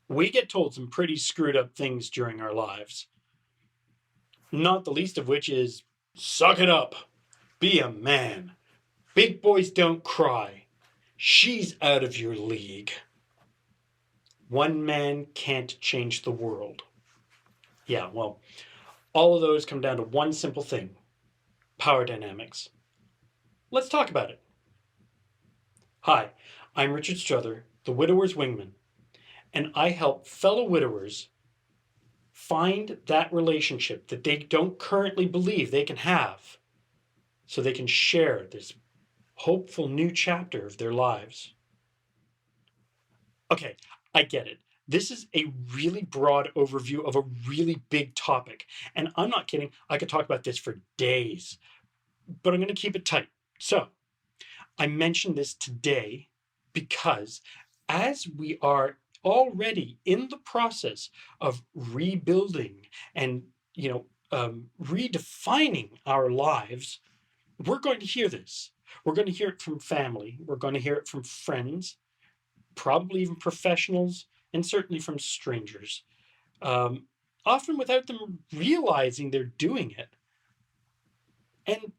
We get told some pretty screwed up things during our lives, not the least of which is suck it up, be a man, big boys don't cry, she's out of your league. One man can't change the world. Yeah, well, all of those come down to one simple thing: power dynamics. Let's talk about it. Hi, I'm Richard Struther, the Widower's Wingman, and I help fellow widowers find that relationship that they don't currently believe they can have so they can share this hopeful new chapter of their lives. Okay, I get it. This is a really broad overview of a really big topic. And I'm not kidding, I could talk about this for days, but I'm going to keep it tight. So, I mentioned this today because as we are already in the process of rebuilding and, redefining our lives, we're going to hear this. We're going to hear it from family. We're going to hear it from friends, probably even professionals, and certainly from strangers, um, often without them realizing they're doing it. And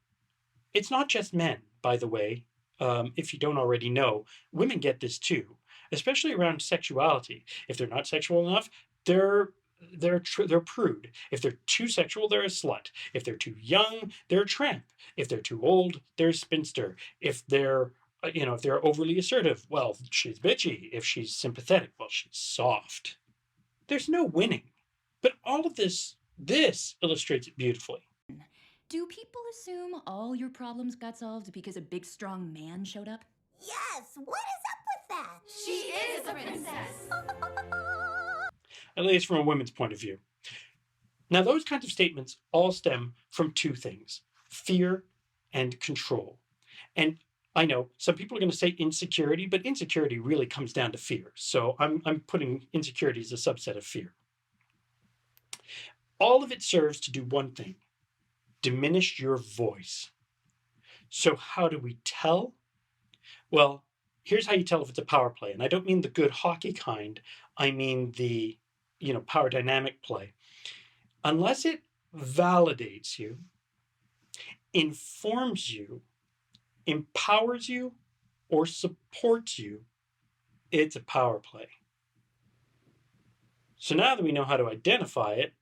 it's not just men, by the way. If you don't already know, women get this too, especially around sexuality. If they're not sexual enough, they're they're prude. If they're too sexual, they're a slut. If they're too young, they're a tramp. If they're too old, they're a spinster. If they're if they're overly assertive, well, she's bitchy. If she's sympathetic, well, she's soft. There's no winning. But all of this illustrates it beautifully. Do people assume all your problems got solved because a big strong man showed up? Yes, what is up with that? She is a princess. At least from a women's point of view. Now, those kinds of statements all stem from two things: fear and control. And I know some people are going to say insecurity, but insecurity really comes down to fear. So I'm putting insecurity as a subset of fear. All of it serves to do one thing: diminish your voice. So, how do we tell? Well, here's how you tell if it's a power play. And I don't mean the good hockey kind, I mean the power dynamic play. Unless it validates you, informs you, empowers you, or supports you, it's a power play. So now that we know how to identify it,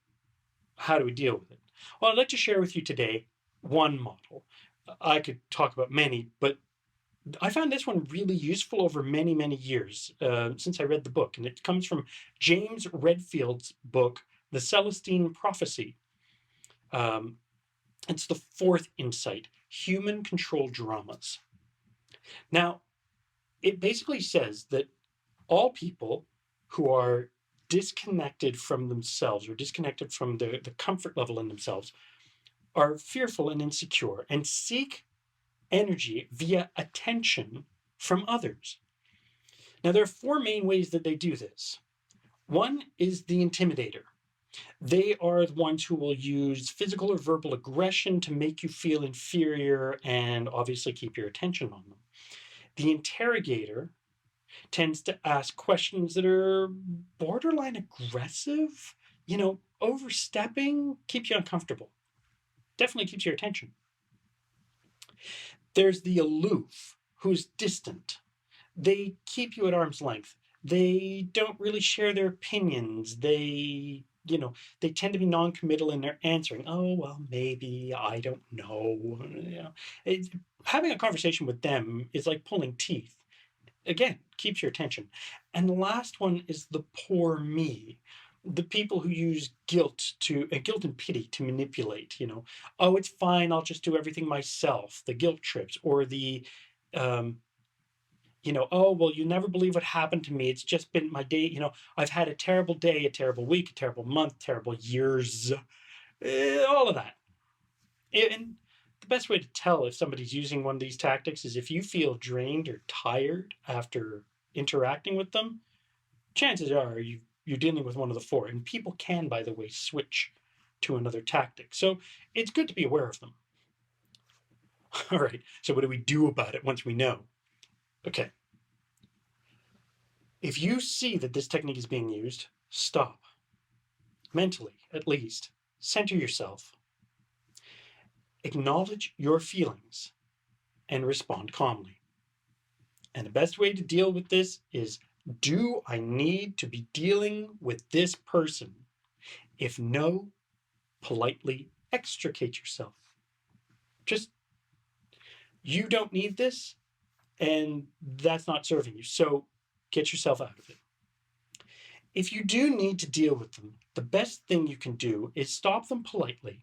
how do we deal with it? Well, I'd like to share with you today one model. I could talk about many, but I found this one really useful over many, many years since I read the book. And it comes from James Redfield's book, The Celestine Prophecy. It's the fourth insight: human controlled dramas. Now, it basically says that all people who are disconnected from themselves or disconnected from the comfort level in themselves are fearful and insecure and seek energy via attention from others. Now, there are four main ways that they do this. One is the intimidator. They are the ones who will use physical or verbal aggression to make you feel inferior and obviously keep your attention on them. The interrogator tends to ask questions that are borderline aggressive, overstepping, keeps you uncomfortable, definitely keeps your attention. There's the aloof, who's distant. They keep you at arm's length. They don't really share their opinions. They tend to be non-committal in their answering. Oh, well, maybe, I don't know. Having a conversation with them is like pulling teeth. Again, keeps your attention. And the last one is the poor me. The people who use guilt and pity to manipulate, oh, it's fine, I'll just do everything myself. The guilt trips, or um, oh, well, you never believe what happened to me. It's just been my day. I've had a terrible day, a terrible week, a terrible month, terrible years, all of that. And the best way to tell if somebody's using one of these tactics is if you feel drained or tired after interacting with them, chances are you're dealing with one of the four. And people can, by the way, switch to another tactic. So it's good to be aware of them. All right, so what do we do about it once we know? Okay. If you see that this technique is being used, stop. Mentally, at least. Center yourself. Acknowledge your feelings and respond calmly. And the best way to deal with this is, do I need to be dealing with this person? If no, politely extricate yourself. Just, you don't need this, and that's not serving you. So get yourself out of it. If you do need to deal with them, the best thing you can do is stop them politely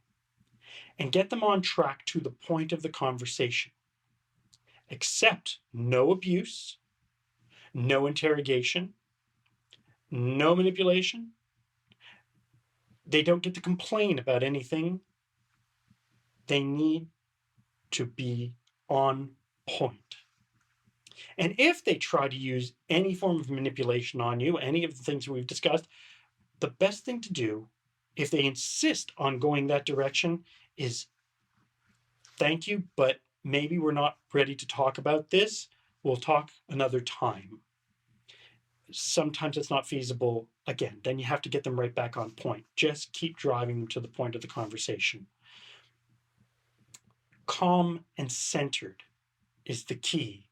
and get them on track to the point of the conversation. Accept no abuse, no interrogation, no manipulation. They don't get to complain about anything. They need to be on point. And if they try to use any form of manipulation on you, any of the things we've discussed, the best thing to do, if they insist on going that direction, is thank you, but maybe we're not ready to talk about this. We'll talk another time. Sometimes it's not feasible. Again, then you have to get them right back on point. Just keep driving them to the point of the conversation. Calm and centered is the key,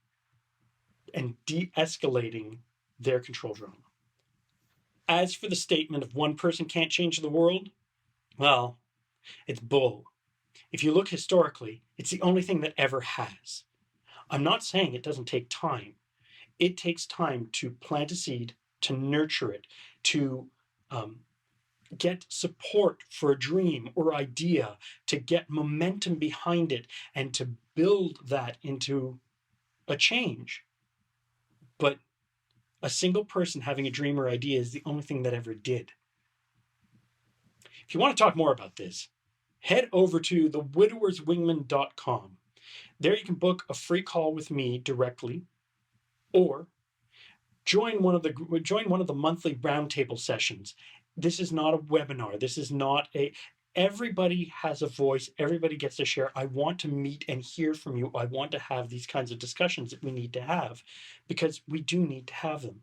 and de-escalating their control drama. As for the statement of one person can't change the world, well, it's bull. If you look historically, it's the only thing that ever has. I'm not saying it doesn't take time. It takes time to plant a seed, to nurture it, to get support for a dream or idea, to get momentum behind it, and to build that into a change. But a single person having a dream or idea is the only thing that ever did. If you want to talk more about this, head over to thewidowerswingman.com. There you can book a free call with me directly, or join one of the monthly roundtable sessions. This is not a webinar. This is not a. Everybody has a voice. Everybody gets to share. I want to meet and hear from you. I want to have these kinds of discussions that we need to have, because we do need to have them.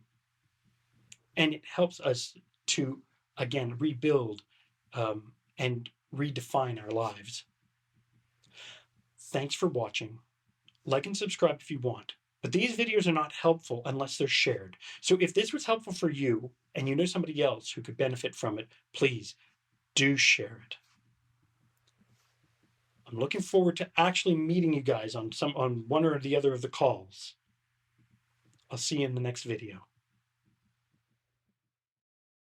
And it helps us to, again, rebuild and redefine our lives. Thanks for watching. Like and subscribe if you want. But these videos are not helpful unless they're shared. So if this was helpful for you and you know somebody else who could benefit from it, please do share it. I'm looking forward to actually meeting you guys on one or the other of the calls. I'll see you in the next video.